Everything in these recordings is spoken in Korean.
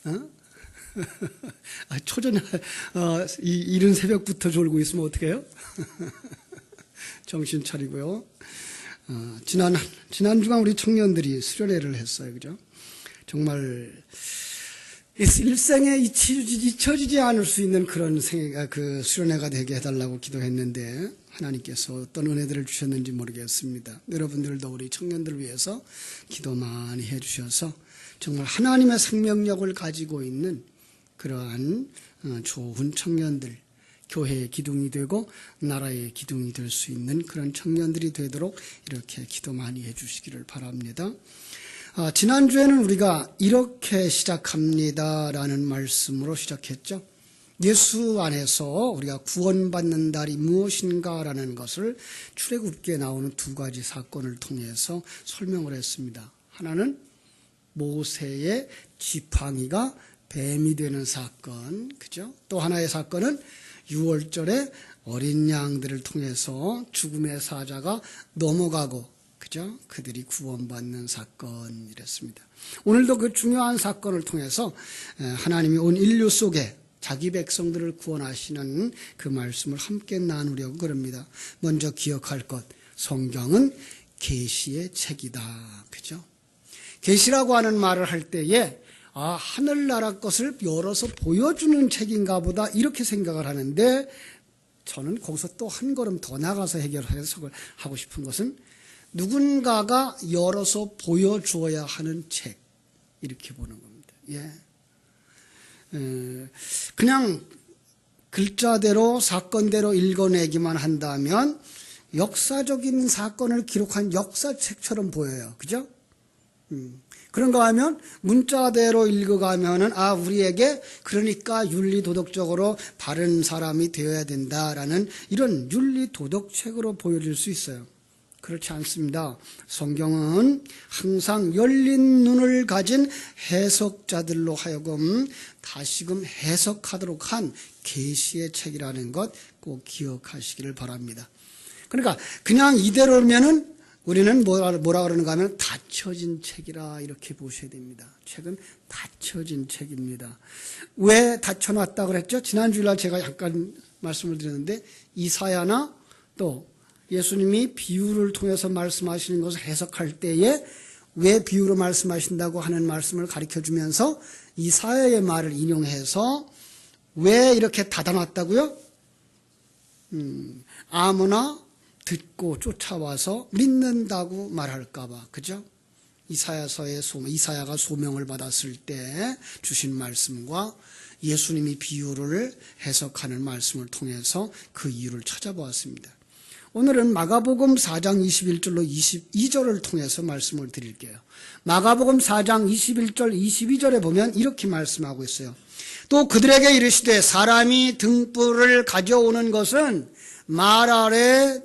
어? 초저녁, 이른 새벽부터 졸고 있으면 어떡해요? 정신 차리고요. 지난 주간 우리 청년들이 수련회를 했어요. 그죠? 정말, 일생에 잊혀지지 않을 수 있는 그런 그 수련회가 되게 해달라고 기도했는데, 하나님께서 어떤 은혜들을 주셨는지 모르겠습니다. 여러분들도 우리 청년들을 위해서 기도 많이 해주셔서, 정말 하나님의 생명력을 가지고 있는 그러한 좋은 청년들, 교회의 기둥이 되고 나라의 기둥이 될 수 있는 그런 청년들이 되도록 이렇게 기도 많이 해주시기를 바랍니다. 지난주에는 우리가 이렇게 시작합니다라는 말씀으로 시작했죠. 예수 안에서 우리가 구원받는 날이 무엇인가라는 것을 출애굽기에 나오는 두 가지 사건을 통해서 설명을 했습니다. 하나는 모세의 지팡이가 뱀이 되는 사건, 그죠? 또 하나의 사건은 유월절에 어린 양들을 통해서 죽음의 사자가 넘어가고, 그죠? 그들이 구원받는 사건이랬습니다. 오늘도 그 중요한 사건을 통해서 하나님이 온 인류 속에 자기 백성들을 구원하시는 그 말씀을 함께 나누려고 그럽니다. 먼저 기억할 것, 성경은 계시의 책이다, 그죠? 계시라고 하는 말을 할 때에 하늘나라 것을 열어서 보여주는 책인가 보다 이렇게 생각을 하는데, 저는 거기서 또 한 걸음 더 나가서 해석을 하고 싶은 것은 누군가가 열어서 보여주어야 하는 책, 이렇게 보는 겁니다. 그냥 글자대로 사건대로 읽어내기만 한다면 역사적인 사건을 기록한 역사책처럼 보여요. 그죠? 그런가 하면 문자대로 읽어가면은 우리에게 그러니까 윤리도덕적으로 바른 사람이 되어야 된다라는 이런 윤리도덕책으로 보여질 수 있어요. 그렇지 않습니다. 성경은 항상 열린 눈을 가진 해석자들로 하여금 다시금 해석하도록 한 계시의 책이라는 것 꼭 기억하시기를 바랍니다. 그러니까 그냥 이대로면은 우리는 뭐라 그러는가 하면 닫혀진 책이라 이렇게 보셔야 됩니다. 책은 닫혀진 책입니다. 왜 닫혀놨다 그랬죠? 지난주일날 제가 약간 말씀을 드렸는데, 이사야나 또 예수님이 비유를 통해서 말씀하시는 것을 해석할 때에 왜 비유로 말씀하신다고 하는 말씀을 가르쳐주면서 이사야의 말을 인용해서 왜 이렇게 닫아놨다고요? 아무나 듣고 쫓아와서 믿는다고 말할까봐, 그죠? 이사야가 소명을 받았을 때 주신 말씀과 예수님이 비유를 해석하는 말씀을 통해서 그 이유를 찾아보았습니다. 오늘은 마가복음 4장 21절로 22절을 통해서 말씀을 드릴게요. 마가복음 4장 21절 22절에 보면 이렇게 말씀하고 있어요. 또 그들에게 이르시되 사람이 등불을 가져오는 것은 말 아래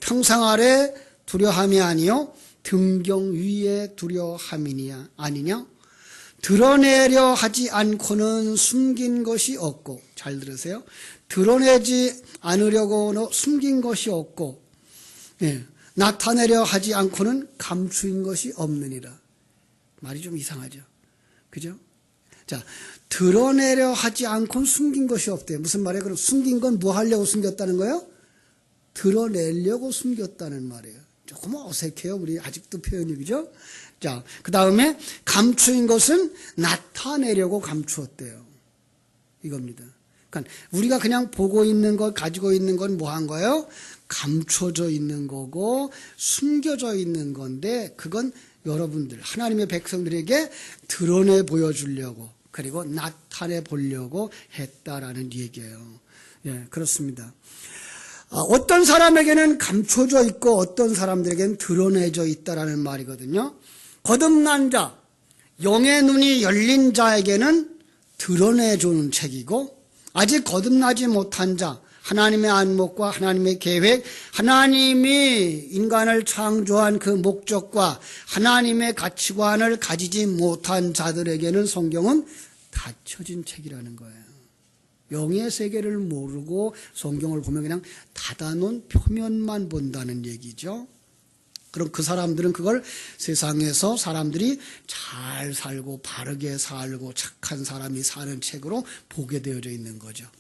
평상 아래 두려함이 아니요 등경 위에 두려함이냐 아니냐. 드러내려 하지 않고는 숨긴 것이 없고, 잘 들으세요. 드러내지 않으려고 숨긴 것이 없고, 나타내려 하지 않고는 감추인 것이 없느니라. 말이 좀 이상하죠. 그죠? 자, 드러내려 하지 않고는 숨긴 것이 없대요. 무슨 말이에요? 그럼 숨긴 건 뭐 하려고 숨겼다는 거예요? 드러내려고 숨겼다는 말이에요. 조금 어색해요. 우리 아직도 표현이, 그죠? 자, 그 다음에 감추인 것은 나타내려고 감추었대요. 이겁니다. 그러니까 우리가 그냥 보고 있는 것, 가지고 있는 건 뭐 한 거예요? 감춰져 있는 거고 숨겨져 있는 건데, 그건 여러분들 하나님의 백성들에게 드러내 보여주려고, 그리고 나타내 보려고 했다라는 얘기예요. 그렇습니다. 어떤 사람에게는 감춰져 있고 어떤 사람들에게는 드러내져 있다라는 말이거든요. 거듭난 자, 영의 눈이 열린 자에게는 드러내주는 책이고, 아직 거듭나지 못한 자, 하나님의 안목과 하나님의 계획, 하나님이 인간을 창조한 그 목적과 하나님의 가치관을 가지지 못한 자들에게는 성경은 닫혀진 책이라는 거예요. 영의 세계를 모르고 성경을 보면 그냥 닫아놓은 표면만 본다는 얘기죠. 그럼 그 사람들은 그걸 세상에서 사람들이 잘 살고 바르게 살고 착한 사람이 사는 책으로 보게 되어져 있는 거죠.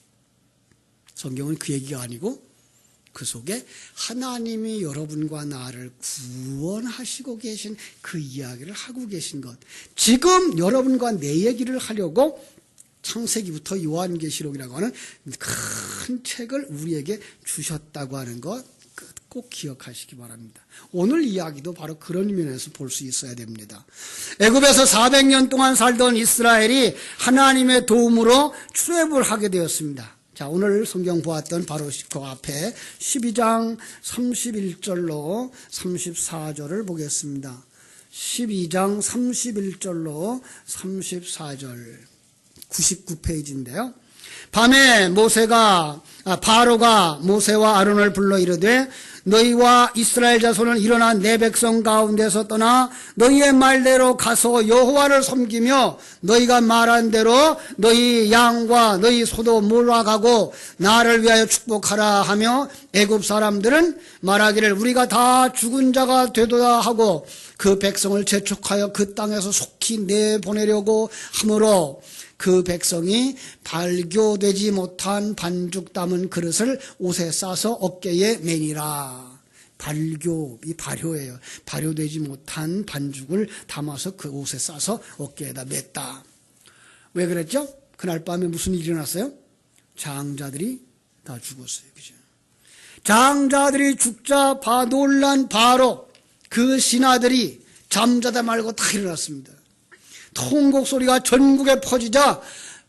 성경은 그 얘기가 아니고 그 속에 하나님이 여러분과 나를 구원하시고 계신 그 이야기를 하고 계신 것. 지금 여러분과 내 얘기를 하려고 창세기부터 요한계시록이라고 하는 큰 책을 우리에게 주셨다고 하는 것 꼭 기억하시기 바랍니다. 오늘 이야기도 바로 그런 면에서 볼 수 있어야 됩니다. 애굽에서 400년 동안 살던 이스라엘이 하나님의 도움으로 출애굽을 하게 되었습니다. 자, 오늘 성경 보았던 바로 그 앞에 12장 31절로 34절을 보겠습니다. 12장 31절로 34절 99페이지인데요. 밤에 바로가 모세와 아론을 불러 이르되 너희와 이스라엘 자손은 일어나 내 백성 가운데서 떠나 너희의 말대로 가서 여호와를 섬기며 너희가 말한 대로 너희 양과 너희 소도 몰아가고 나를 위하여 축복하라 하며 애굽 사람들은 말하기를 우리가 다 죽은 자가 되도다 하고 그 백성을 재촉하여 그 땅에서 속히 내보내려고 하므로 그 백성이 발교되지 못한 반죽 담은 그릇을 옷에 싸서 어깨에 매니라. 발교이 발효예요. 발효되지 못한 반죽을 담아서 그 옷에 싸서 어깨에다 맸다. 왜 그랬죠? 그날 밤에 무슨 일이 일어났어요? 장자들이 다 죽었어요. 그죠? 장자들이 죽자 놀란 바로 그 신하들이 잠자다 말고 다 일어났습니다. 통곡 소리가 전국에 퍼지자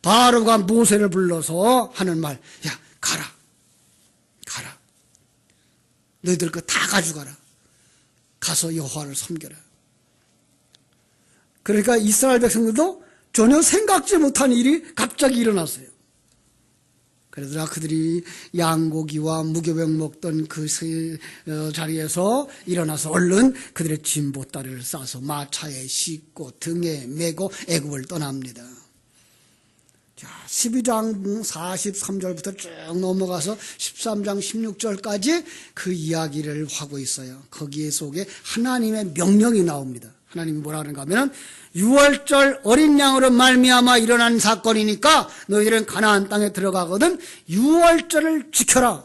바로가 모세를 불러서 하는 말, 야 가라 너희들 거 다 가져가라. 가서 여호와를 섬겨라. 그러니까 이스라엘 백성들도 전혀 생각지 못한 일이 갑자기 일어났어요. 그러더라 그들이 양고기와 무교병 먹던 그 자리에서 일어나서 얼른 그들의 진보다리를 싸서 마차에 싣고 등에 메고 애굽을 떠납니다. 자, 12장 43절부터 쭉 넘어가서 13장 16절까지 그 이야기를 하고 있어요. 거기에 속에 하나님의 명령이 나옵니다. 하나님이 뭐라 하는가 하면 6월절 어린 양으로 말미암아 일어난 사건이니까 너희들은 가나안 땅에 들어가거든 6월절을 지켜라.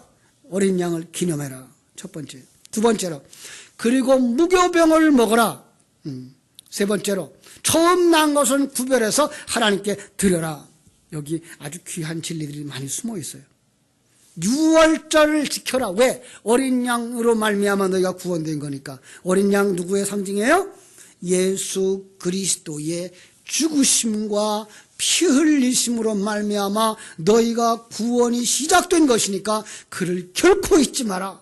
어린 양을 기념해라. 첫 번째. 두 번째로 그리고 무교병을 먹어라. 세 번째로 처음 난 것은 구별해서 하나님께 드려라. 여기 아주 귀한 진리들이 많이 숨어 있어요. 6월절을 지켜라. 왜? 어린 양으로 말미암아 너희가 구원된 거니까. 어린 양 누구의 상징이에요? 예수 그리스도의 죽으심과 피 흘리심으로 말미암아 너희가 구원이 시작된 것이니까 그를 결코 잊지 마라.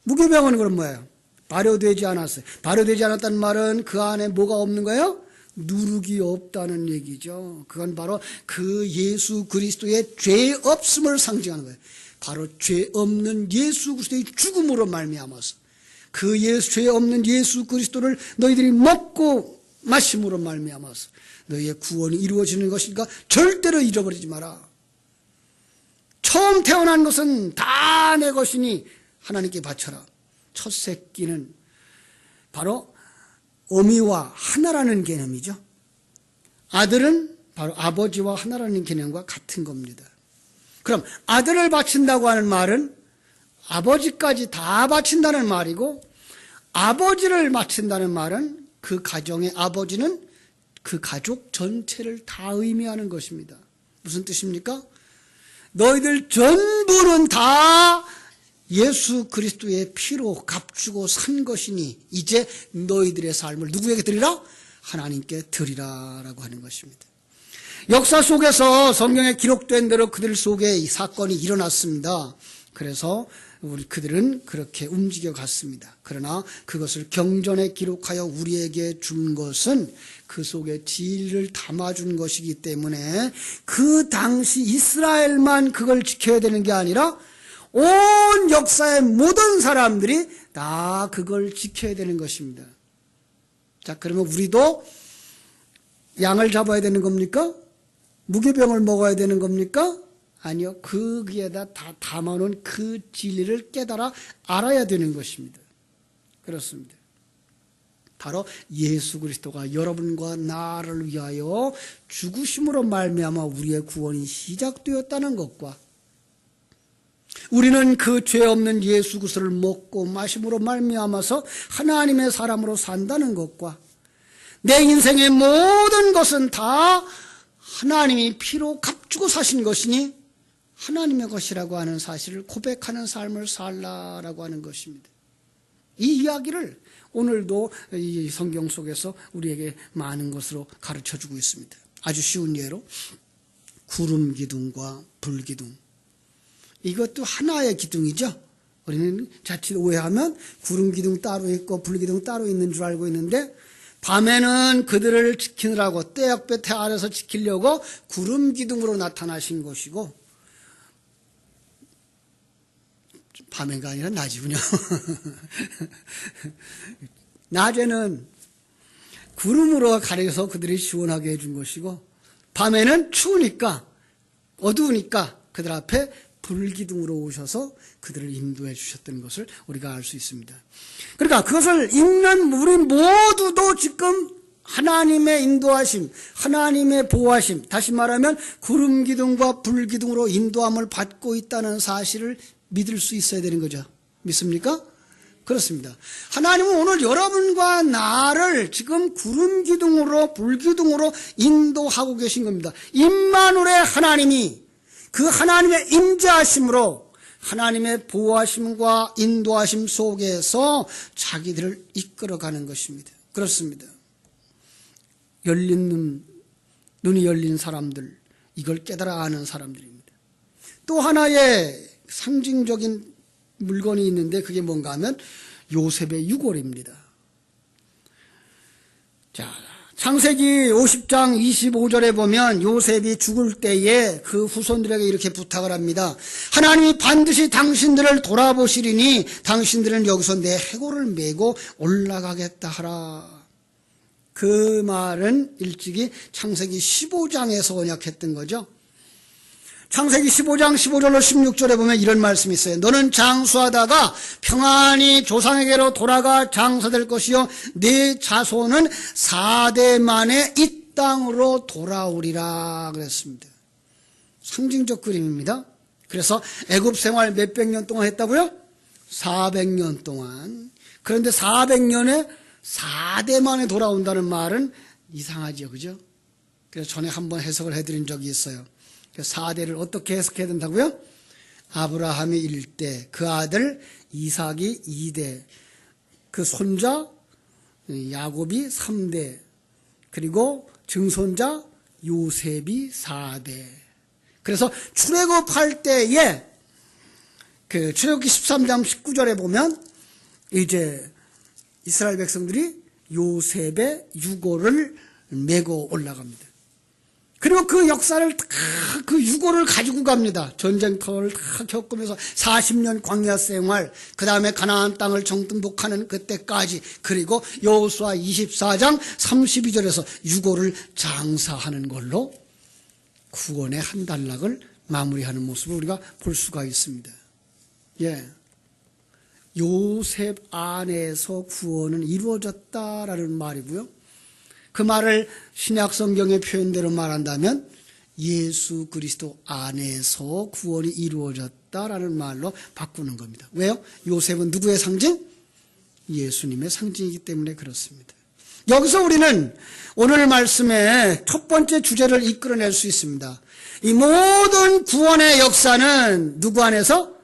무교병은 그럼 뭐예요? 발효되지 않았어요. 발효되지 않았다는 말은 그 안에 뭐가 없는 거예요? 누룩이 없다는 얘기죠. 그건 바로 그 예수 그리스도의 죄 없음을 상징하는 거예요. 바로 죄 없는 예수 그리스도의 죽음으로 말미암아서 그 죄 없는 예수 그리스도를 너희들이 먹고 마심으로 말미암아서 너희의 구원이 이루어지는 것이니까 절대로 잃어버리지 마라. 처음 태어난 것은 다 내 것이니 하나님께 바쳐라. 첫 새끼는 바로 어미와 하나라는 개념이죠. 아들은 바로 아버지와 하나라는 개념과 같은 겁니다. 그럼 아들을 바친다고 하는 말은 아버지까지 다 바친다는 말이고, 아버지를 바친다는 말은 그 가정의 아버지는 그 가족 전체를 다 의미하는 것입니다. 무슨 뜻입니까? 너희들 전부는 다 예수 그리스도의 피로 값주고 산 것이니 이제 너희들의 삶을 누구에게 드리라? 하나님께 드리라라고 하는 것입니다. 역사 속에서 성경에 기록된 대로 그들 속에 이 사건이 일어났습니다. 그래서 그들은 그렇게 움직여 갔습니다. 그러나 그것을 경전에 기록하여 우리에게 준 것은 그 속에 진리를 담아준 것이기 때문에 그 당시 이스라엘만 그걸 지켜야 되는 게 아니라 온 역사의 모든 사람들이 다 그걸 지켜야 되는 것입니다. 자, 그러면 우리도 양을 잡아야 되는 겁니까? 무교병을 먹어야 되는 겁니까? 아니요. 거기에다 다 담아놓은 그 진리를 깨달아 알아야 되는 것입니다. 그렇습니다. 바로 예수 그리스도가 여러분과 나를 위하여 죽으심으로 말미암아 우리의 구원이 시작되었다는 것과 우리는 그 죄 없는 예수 그리스도를 먹고 마심으로 말미암아서 하나님의 사람으로 산다는 것과 내 인생의 모든 것은 다 하나님이 피로 값주고 사신 것이니 하나님의 것이라고 하는 사실을 고백하는 삶을 살라라고 하는 것입니다. 이 이야기를 오늘도 이 성경 속에서 우리에게 많은 것으로 가르쳐주고 있습니다. 아주 쉬운 예로 구름 기둥과 불 기둥, 이것도 하나의 기둥이죠. 우리는 자칫 오해하면 구름 기둥 따로 있고 불 기둥 따로 있는 줄 알고 있는데, 밤에는 그들을 지키느라고 떼약볕에 아래서 지키려고 구름 기둥으로 나타나신 것이고, 밤에가 아니라 낮이군요. 낮에는 구름으로 가려서 그들이 시원하게 해준 것이고, 밤에는 추우니까 어두우니까 그들 앞에 불기둥으로 오셔서 그들을 인도해 주셨던 것을 우리가 알 수 있습니다. 그러니까 그것을 읽는 우리 모두도 지금 하나님의 인도하심, 하나님의 보호하심, 다시 말하면 구름 기둥과 불 기둥으로 인도함을 받고 있다는 사실을 믿을 수 있어야 되는 거죠. 믿습니까? 그렇습니다. 하나님은 오늘 여러분과 나를 지금 구름 기둥으로 불 기둥으로 인도하고 계신 겁니다. 임마누엘의 하나님이 그 하나님의 임재하심으로 하나님의 보호하심과 인도하심 속에서 자기들을 이끌어가는 것입니다. 그렇습니다. 열린 눈이 열린 사람들, 이걸 깨달아 아는 사람들입니다. 또 하나의 상징적인 물건이 있는데 그게 뭔가 하면 요셉의 유골입니다. 자, 창세기 50장 25절에 보면 요셉이 죽을 때에 그 후손들에게 이렇게 부탁을 합니다. 하나님이 반드시 당신들을 돌아보시리니 당신들은 여기서 내 해골을 메고 올라가겠다 하라. 그 말은 일찍이 창세기 15장에서 언약했던 거죠. 창세기 15장 15절로 16절에 보면 이런 말씀이 있어요. 너는 장수하다가 평안히 조상에게로 돌아가 장사될 것이요 네 자손은 4대 만에 이 땅으로 돌아오리라 그랬습니다. 상징적 그림입니다. 그래서 애굽 생활 몇백 년 동안 했다고요? 400년 동안. 그런데 400년에 4대 만에 돌아온다는 말은 이상하죠, 그죠? 그래서 전에 한번 해석을 해드린 적이 있어요. 4대를 어떻게 해석해야 된다고요? 아브라함이 1대, 그 아들 이삭이 2대, 그 손자 야곱이 3대, 그리고 증손자 요셉이 4대. 그래서 출애굽할 때에 그 출애굽기 13장 19절에 보면 이제 이스라엘 백성들이 요셉의 유골을 메고 올라갑니다. 그리고 그 역사를 다 그 유골을 가지고 갑니다. 전쟁터를 다 겪으면서 40년 광야 생활, 그 다음에 가나안 땅을 정등복하는 그때까지, 그리고 여호수아 24장 32절에서 유골을 장사하는 걸로 구원의 한 단락을 마무리하는 모습을 우리가 볼 수가 있습니다. 예, 요셉 안에서 구원은 이루어졌다라는 말이고요. 그 말을 신약 성경의 표현대로 말한다면 예수 그리스도 안에서 구원이 이루어졌다라는 말로 바꾸는 겁니다. 왜요? 요셉은 누구의 상징? 예수님의 상징이기 때문에 그렇습니다. 여기서 우리는 오늘 말씀의 첫 번째 주제를 이끌어낼 수 있습니다. 이 모든 구원의 역사는 누구 안에서?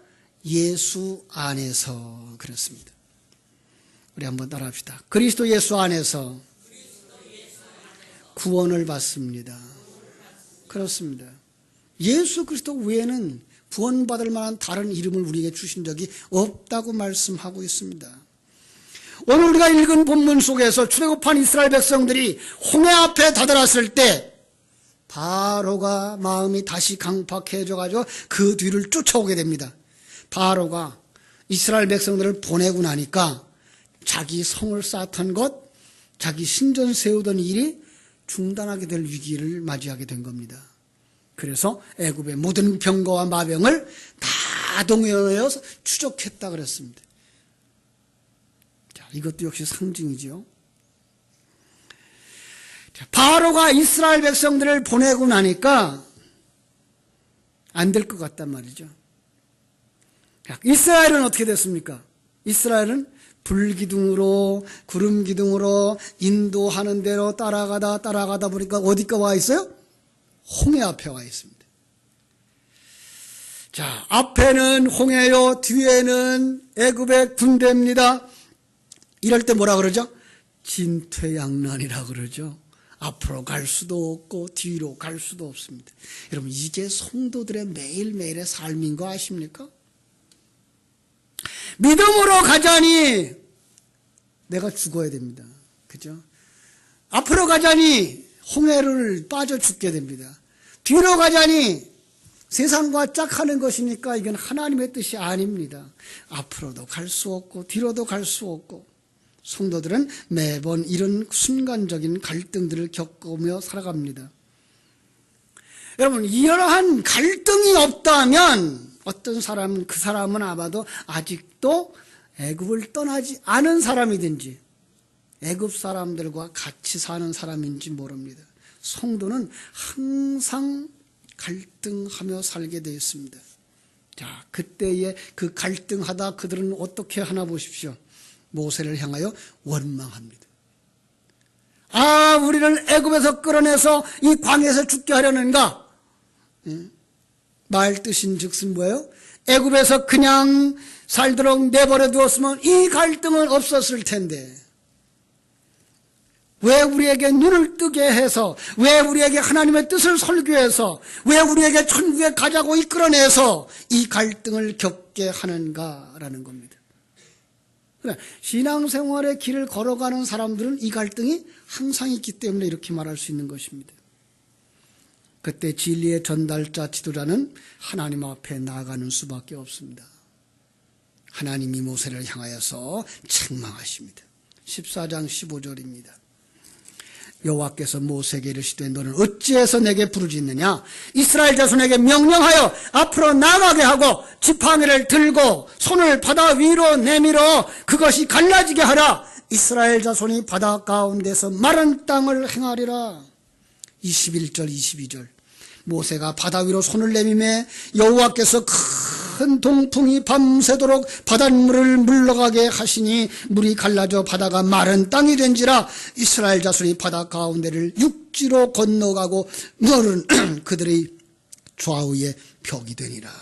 예수 안에서 그렇습니다. 우리 한번 따라합시다. 그리스도 예수 안에서 구원을 받습니다. 그렇습니다. 예수 그리스도 외에는 구원받을 만한 다른 이름을 우리에게 주신 적이 없다고 말씀하고 있습니다. 오늘 우리가 읽은 본문 속에서 출애굽한 이스라엘 백성들이 홍해 앞에 다다랐을 때 바로가 마음이 다시 강팍해져가지고 그 뒤를 쫓아오게 됩니다. 바로가 이스라엘 백성들을 보내고 나니까 자기 성을 쌓던 것, 자기 신전 세우던 일이 중단하게 될 위기를 맞이하게 된 겁니다. 그래서 애굽의 모든 병거와 마병을 다 동원하여 추적했다 그랬습니다. 자, 이것도 역시 상징이죠. 바로가 이스라엘 백성들을 보내고 나니까 안 될 것 같단 말이죠. 이스라엘은 어떻게 됐습니까? 이스라엘은 불기둥으로 구름기둥으로 인도하는 대로 따라가다 보니까 어디가 와 있어요? 홍해 앞에 와 있습니다. 자, 앞에는 홍해요, 뒤에는 애굽의 군대입니다. 이럴 때 뭐라 그러죠? 진퇴양난이라 그러죠. 앞으로 갈 수도 없고 뒤로 갈 수도 없습니다. 여러분, 이게 성도들의 매일매일의 삶인 거 아십니까? 믿음으로 가자니 내가 죽어야 됩니다. 그죠? 앞으로 가자니 홍해를 빠져 죽게 됩니다. 뒤로 가자니 세상과 짝하는 것이니까 이건 하나님의 뜻이 아닙니다. 앞으로도 갈 수 없고 뒤로도 갈 수 없고, 성도들은 매번 이런 순간적인 갈등들을 겪으며 살아갑니다. 여러분, 이러한 갈등이 없다면 어떤 사람은, 그 사람은 아마도 아직도 애굽을 떠나지 않은 사람이든지 애굽 사람들과 같이 사는 사람인지 모릅니다. 성도는 항상 갈등하며 살게 되어 있습니다. 자, 그때에 그 갈등하다 그들은 어떻게 하나 보십시오. 모세를 향하여 원망합니다. 아, 우리를 애굽에서 끌어내서 이 광야에서 죽게 하려는가? 말 뜻인 즉슨 뭐예요? 애굽에서 그냥 살도록 내버려 두었으면 이 갈등은 없었을 텐데, 왜 우리에게 눈을 뜨게 해서, 왜 우리에게 하나님의 뜻을 설교해서, 왜 우리에게 천국에 가자고 이끌어내서 이 갈등을 겪게 하는가라는 겁니다. 신앙생활의 길을 걸어가는 사람들은 이 갈등이 항상 있기 때문에 이렇게 말할 수 있는 것입니다. 그때 진리의 전달자, 지도자는 하나님 앞에 나아가는 수밖에 없습니다. 하나님이 모세를 향하여서 책망하십니다. 14장 15절입니다. 여호와께서 모세에게 이르시되 너는 어찌해서 내게 부르짖느냐? 이스라엘 자손에게 명령하여 앞으로 나가게 하고 지팡이를 들고 손을 바다 위로 내밀어 그것이 갈라지게 하라. 이스라엘 자손이 바다 가운데서 마른 땅을 행하리라. 21절 22절. 모세가 바다 위로 손을 내미매 여호와께서 큰 동풍이 밤새도록 바닷물을 물러가게 하시니 물이 갈라져 바다가 마른 땅이 된지라. 이스라엘 자손이 바다 가운데를 육지로 건너가고 물은 그들의 좌우에 벽이 되니라.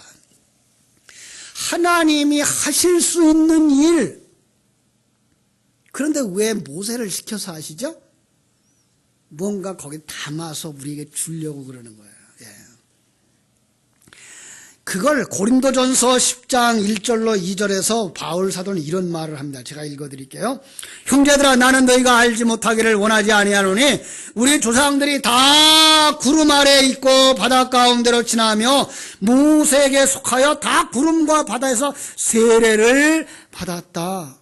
하나님이 하실 수 있는 일, 그런데 왜 모세를 시켜서 하시죠? 뭔가 거기 담아서 우리에게 주려고 그러는 거예요. 그걸 고린도전서 10장 1절로 2절에서 바울 사도는 이런 말을 합니다. 제가 읽어드릴게요. 형제들아, 나는 너희가 알지 못하기를 원하지 아니하노니 우리 조상들이 다 구름 아래에 있고 바다 가운데로 지나며 모세에게 속하여 다 구름과 바다에서 세례를 받았다.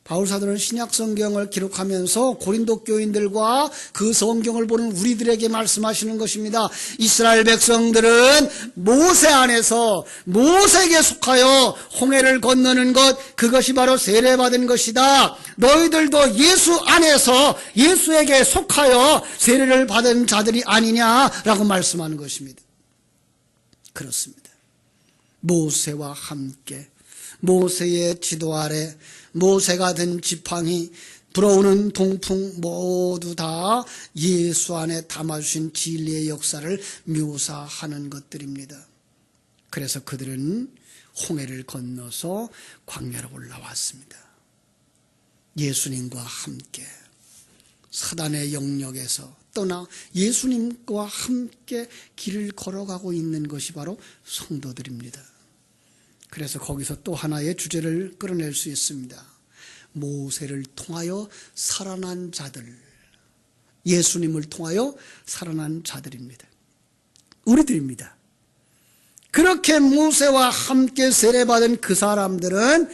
바울 사도는 신약 성경을 기록하면서 고린도 교인들과 그 성경을 보는 우리들에게 말씀하시는 것입니다. 이스라엘 백성들은 모세 안에서 모세에게 속하여 홍해를 건너는 것, 그것이 바로 세례받은 것이다. 너희들도 예수 안에서 예수에게 속하여 세례를 받은 자들이 아니냐라고 말씀하는 것입니다. 그렇습니다. 모세와 함께 모세의 지도 아래 모세가 든 지팡이, 불어오는 동풍 모두 다 예수 안에 담아주신 진리의 역사를 묘사하는 것들입니다. 그래서 그들은 홍해를 건너서 광야로 올라왔습니다. 예수님과 함께 사단의 영역에서 떠나 예수님과 함께 길을 걸어가고 있는 것이 바로 성도들입니다. 그래서 거기서 또 하나의 주제를 끌어낼 수 있습니다. 모세를 통하여 살아난 자들, 예수님을 통하여 살아난 자들입니다. 우리들입니다. 그렇게 모세와 함께 세례받은 그 사람들은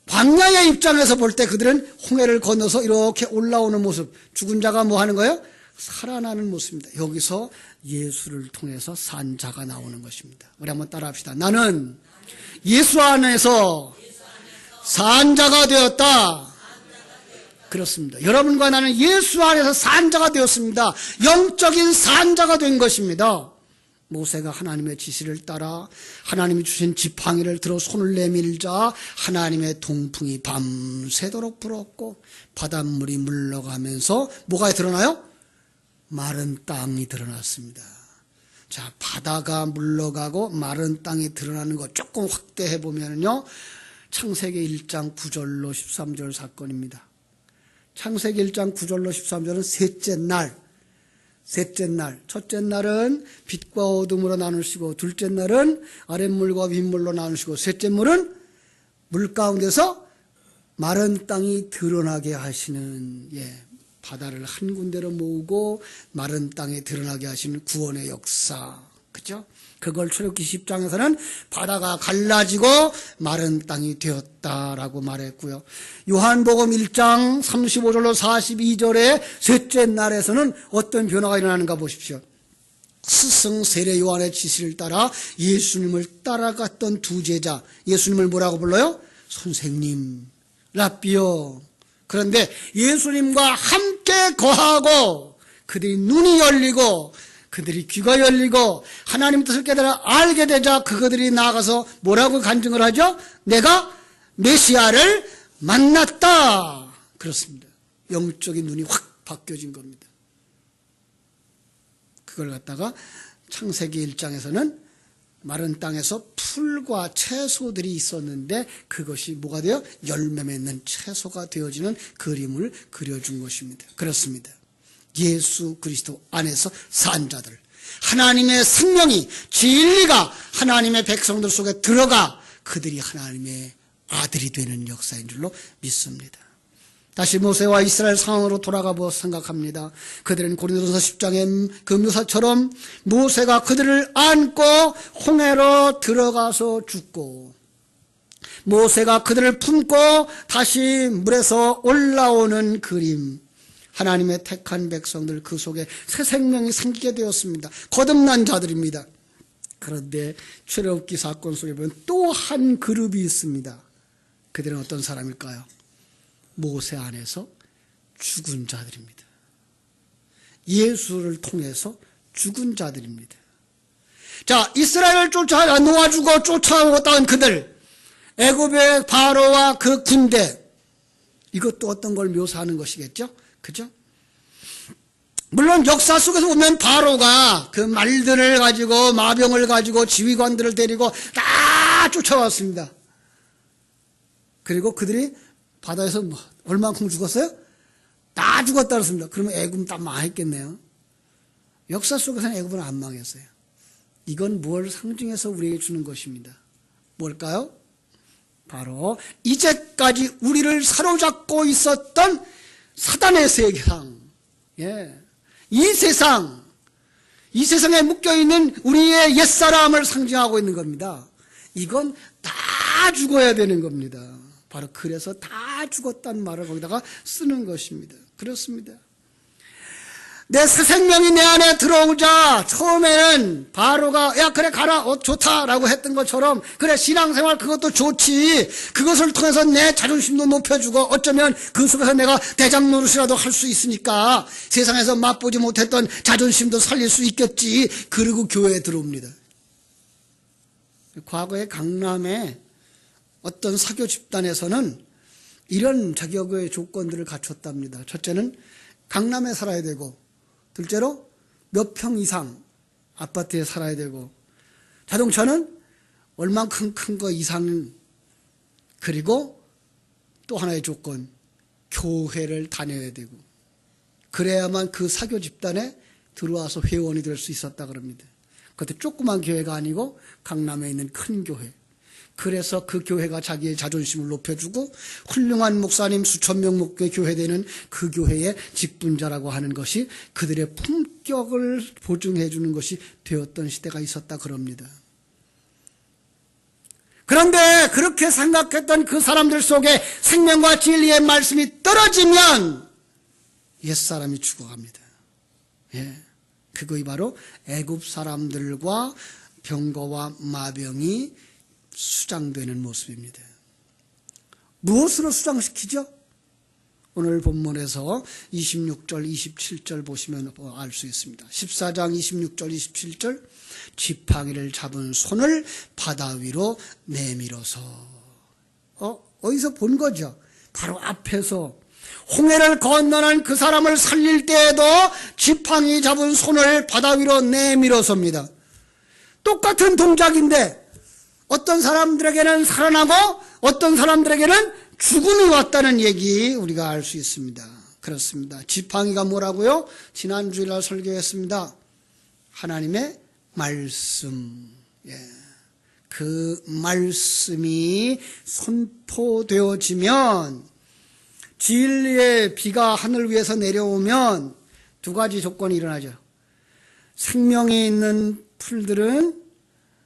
광야의 입장에서 볼 때 그들은 홍해를 건너서 이렇게 올라오는 모습, 죽은 자가 뭐 하는 거예요? 살아나는 모습입니다. 여기서 예수를 통해서 산 자가 나오는 것입니다. 우리 한번 따라 합시다. 나는 예수 안에서 산 자가 되었다. 그렇습니다. 여러분과 나는 예수 안에서 산자가 되었습니다. 영적인 산자가 된 것입니다. 모세가 하나님의 지시를 따라 하나님이 주신 지팡이를 들어 손을 내밀자 하나님의 동풍이 밤새도록 불었고 바닷물이 물러가면서 뭐가 드러나요? 마른 땅이 드러났습니다. 자, 바다가 물러가고 마른 땅이 드러나는 것 조금 확대해 보면요, 창세기 1장 9절로 13절 사건입니다. 창세기 1장 9절로 13절은 셋째 날, 첫째 날은 빛과 어둠으로 나누시고, 둘째 날은 아랫물과 윗물로 나누시고, 셋째 물은 물 가운데서 마른 땅이 드러나게 하시는, 바다를 한 군데로 모으고 마른 땅에 드러나게 하시는 구원의 역사, 그죠? 그걸 출애굽기 10장에서는 바다가 갈라지고 마른 땅이 되었다라고 말했고요. 요한복음 1장 35절로 42절의 셋째 날에서는 어떤 변화가 일어나는가 보십시오. 스승 세례 요한의 지시를 따라 예수님을 따라갔던 두 제자, 예수님을 뭐라고 불러요? 선생님, 라삐요. 그런데 예수님과 함께 거하고 그들이 눈이 열리고 그들이 귀가 열리고 하나님 뜻을 깨달아 알게 되자 그들이 나가서 뭐라고 간증을 하죠? 내가 메시아를 만났다. 그렇습니다. 영적인 눈이 확 바뀌어진 겁니다. 그걸 갖다가 창세기 1장에서는 마른 땅에서 풀과 채소들이 있었는데 그것이 뭐가 돼요? 열매 맺는 채소가 되어지는 그림을 그려준 것입니다. 그렇습니다. 예수 그리스도 안에서 산 자들, 하나님의 생명이, 진리가 하나님의 백성들 속에 들어가 그들이 하나님의 아들이 되는 역사인 줄로 믿습니다. 다시 모세와 이스라엘 상황으로 돌아가 보아 생각합니다. 그들은 고린도전서 10장의 그 묘사처럼 모세가 그들을 안고 홍해로 들어가서 죽고, 모세가 그들을 품고 다시 물에서 올라오는 그림, 하나님의 택한 백성들 그 속에 새 생명이 생기게 되었습니다. 거듭난 자들입니다. 그런데 출애굽기 사건 속에 보면 또 한 그룹이 있습니다. 그들은 어떤 사람일까요? 모세 안에서 죽은 자들입니다. 예수를 통해서 죽은 자들입니다. 자, 이스라엘을 놓아주고 쫓아오던 그들, 애굽의 바로와 그 군대, 이것도 어떤 걸 묘사하는 것이겠죠? 그죠? 물론 역사 속에서 보면 바로가 그 말들을 가지고 마병을 가지고 지휘관들을 데리고 다 쫓아왔습니다. 그리고 그들이 바다에서 얼만큼 죽었어요? 다 죽었다 그랬습니다. 그러면 애굽은 다 망했겠네요. 역사 속에서는 애굽은 안 망했어요. 이건 뭘 상징해서 우리에게 주는 것입니다. 뭘까요? 바로 이제까지 우리를 사로잡고 있었던 사단의 세상, 이 세상에 묶여있는 우리의 옛사람을 상징하고 있는 겁니다. 이건 다 죽어야 되는 겁니다. 바로 그래서 다 죽었다는 말을 거기다가 쓰는 것입니다. 그렇습니다. 내 새 생명이 내 안에 들어오자 처음에는 바로가 야 그래 가라 좋다라고 했던 것처럼, 그래 신앙생활 그것도 좋지, 그것을 통해서 내 자존심도 높여주고 어쩌면 그 속에서 내가 대장 노릇이라도 할 수 있으니까 세상에서 맛보지 못했던 자존심도 살릴 수 있겠지. 그리고 교회에 들어옵니다. 과거에 강남에 어떤 사교 집단에서는 이런 자격의 조건들을 갖췄답니다. 첫째는 강남에 살아야 되고, 둘째로 몇 평 이상 아파트에 살아야 되고, 자동차는 얼만큼 큰 거 이상, 그리고 또 하나의 조건, 교회를 다녀야 되고, 그래야만 그 사교 집단에 들어와서 회원이 될 수 있었다 그럽니다. 그것도 조그만 교회가 아니고 강남에 있는 큰 교회. 그래서 그 교회가 자기의 자존심을 높여주고 훌륭한 목사님 수천 명 목회 교회되는 그 교회의 직분자라고 하는 것이 그들의 품격을 보증해 주는 것이 되었던 시대가 있었다 그럽니다. 그런데 그렇게 생각했던 그 사람들 속에 생명과 진리의 말씀이 떨어지면 옛사람이 죽어갑니다. 그것이 바로 애굽 사람들과 병거와 마병이 수장되는 모습입니다. 무엇으로 수장시키죠? 오늘 본문에서 26절, 27절 보시면 알 수 있습니다. 14장 26절, 27절 지팡이를 잡은 손을 바다 위로 내밀어서 어디서 본 거죠? 바로 앞에서 홍해를 건너는 그 사람을 살릴 때에도 지팡이 잡은 손을 바다 위로 내밀어서입니다. 똑같은 동작인데 어떤 사람들에게는 살아나고 어떤 사람들에게는 죽음이 왔다는 얘기 우리가 알 수 있습니다. 그렇습니다. 지팡이가 뭐라고요? 지난 주일날 설교했습니다. 하나님의 말씀. 그 말씀이 선포되어지면 진리의 비가 하늘 위에서 내려오면 두 가지 조건이 일어나죠. 생명이 있는 풀들은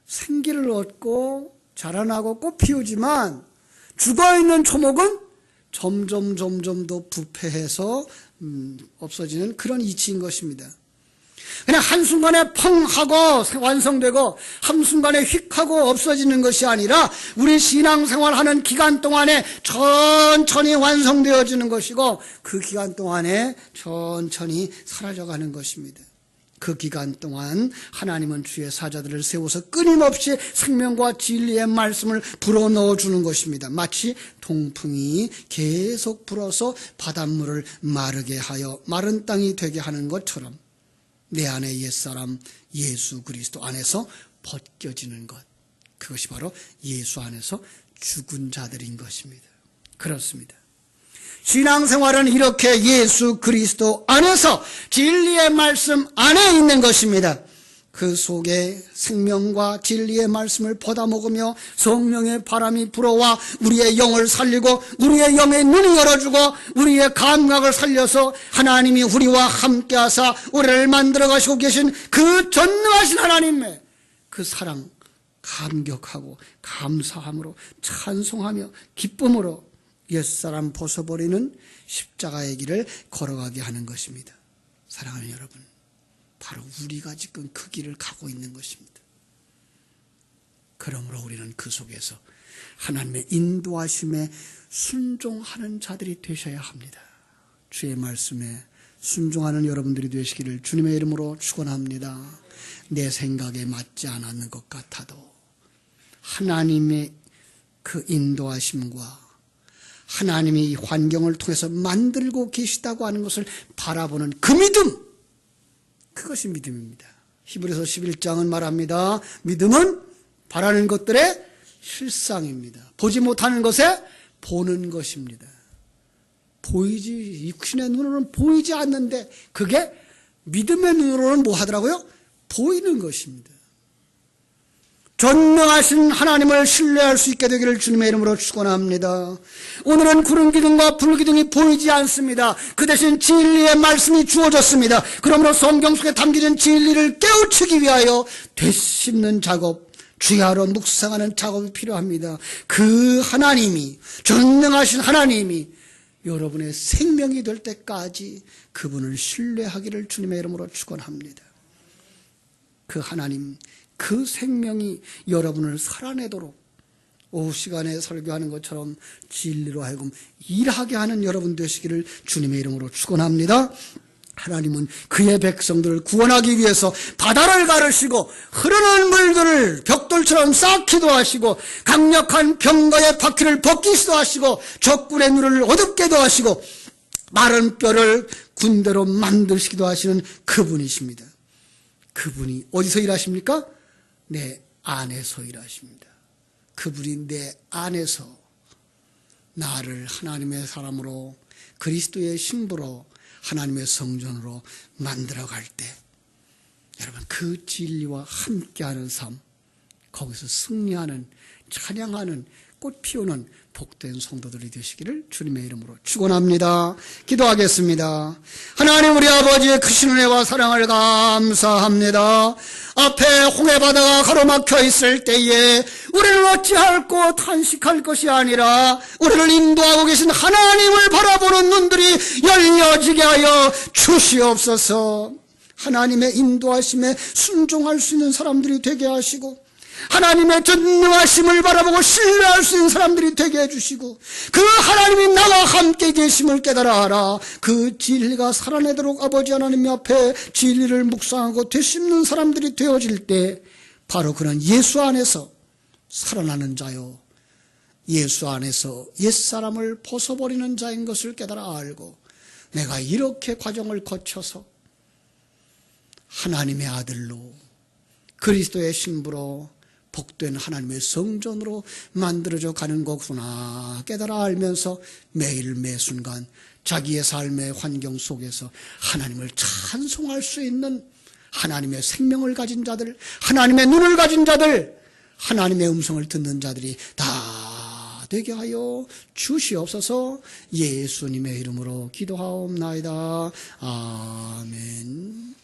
생기를 얻고 자라나고 꽃 피우지만 죽어있는 초목은 점점 더 부패해서 없어지는 그런 이치인 것입니다. 그냥 한순간에 펑 하고 완성되고 한순간에 휙 하고 없어지는 것이 아니라 우리 신앙생활하는 기간 동안에 천천히 완성되어지는 것이고 그 기간 동안에 천천히 사라져가는 것입니다. 그 기간 동안 하나님은 주의 사자들을 세워서 끊임없이 생명과 진리의 말씀을 불어넣어 주는 것입니다. 마치 동풍이 계속 불어서 바닷물을 마르게 하여 마른 땅이 되게 하는 것처럼 내 안에 옛사람 예수 그리스도 안에서 벗겨지는 것, 그것이 바로 예수 안에서 죽은 자들인 것입니다. 그렇습니다. 신앙생활은 이렇게 예수 그리스도 안에서 진리의 말씀 안에 있는 것입니다. 그 속에 생명과 진리의 말씀을 퍼다먹으며 성령의 바람이 불어와 우리의 영을 살리고 우리의 영의 눈이 열어주고 우리의 감각을 살려서 하나님이 우리와 함께하사 우리를 만들어 가시고 계신 그 전능하신 하나님의 그 사랑 감격하고 감사함으로 찬송하며 기쁨으로 옛사람 벗어버리는 십자가의 길을 걸어가게 하는 것입니다. 사랑하는 여러분, 바로 우리가 지금 그 길을 가고 있는 것입니다. 그러므로 우리는 그 속에서 하나님의 인도하심에 순종하는 자들이 되셔야 합니다. 주의 말씀에 순종하는 여러분들이 되시기를 주님의 이름으로 축원합니다. 내 생각에 맞지 않았는 것 같아도 하나님의 그 인도하심과 하나님이 이 환경을 통해서 만들고 계시다고 하는 것을 바라보는 그 믿음, 그것이 믿음입니다. 히브리서 11장은 말합니다. 믿음은 바라는 것들의 실상입니다. 보지 못하는 것에 보는 것입니다. 보이지, 육신의 눈으로는 보이지 않는데 그게 믿음의 눈으로는 뭐 하더라고요? 보이는 것입니다. 전능하신 하나님을 신뢰할 수 있게 되기를 주님의 이름으로 축원합니다. 오늘은 구름 기둥과 불 기둥이 보이지 않습니다. 그 대신 진리의 말씀이 주어졌습니다. 그러므로 성경 속에 담겨진 진리를 깨우치기 위하여 되씹는 작업, 주야로 묵상하는 작업이 필요합니다. 그 하나님이, 전능하신 하나님이 여러분의 생명이 될 때까지 그분을 신뢰하기를 주님의 이름으로 축원합니다. 그 하나님, 그 생명이 여러분을 살아내도록 오후 시간에 설교하는 것처럼 진리로 하여금 일하게 하는 여러분 되시기를 주님의 이름으로 축원합니다. 하나님은 그의 백성들을 구원하기 위해서 바다를 가르시고 흐르는 물들을 벽돌처럼 쌓기도 하시고 강력한 병거의 바퀴를 벗기시도 하시고 적군의 눈을 어둡게도 하시고 마른 뼈를 군대로 만드시기도 하시는 그분이십니다. 그분이 어디서 일하십니까? 내 안에서 일하십니다. 그분이 내 안에서 나를 하나님의 사람으로 그리스도의 신부로 하나님의 성전으로 만들어갈 때 여러분 그 진리와 함께하는 삶, 거기서 승리하는, 찬양하는, 꽃 피우는 복된 성도들이 되시기를 주님의 이름으로 축원합니다. 기도하겠습니다. 하나님 우리 아버지의 크신 은혜와 사랑을 감사합니다. 앞에 홍해바다가 가로막혀 있을 때에 우리는 어찌할꼬 탄식할 것이 아니라 우리를 인도하고 계신 하나님을 바라보는 눈들이 열려지게 하여 주시옵소서. 하나님의 인도하심에 순종할 수 있는 사람들이 되게 하시고 하나님의 전능하심을 바라보고 신뢰할 수 있는 사람들이 되게 해주시고 그 하나님이 나와 함께 계심을 깨달아 알아 그 진리가 살아내도록 아버지 하나님 앞에 진리를 묵상하고 되씹는 사람들이 되어질 때 바로 그는 예수 안에서 살아나는 자요 예수 안에서 옛사람을 벗어버리는 자인 것을 깨달아 알고 내가 이렇게 과정을 거쳐서 하나님의 아들로 그리스도의 신부로 복된 하나님의 성전으로 만들어져 가는 거구나 깨달아 알면서 매일 매순간 자기의 삶의 환경 속에서 하나님을 찬송할 수 있는 하나님의 생명을 가진 자들, 하나님의 눈을 가진 자들, 하나님의 음성을 듣는 자들이 다 되게 하여 주시옵소서. 예수님의 이름으로 기도하옵나이다. 아멘.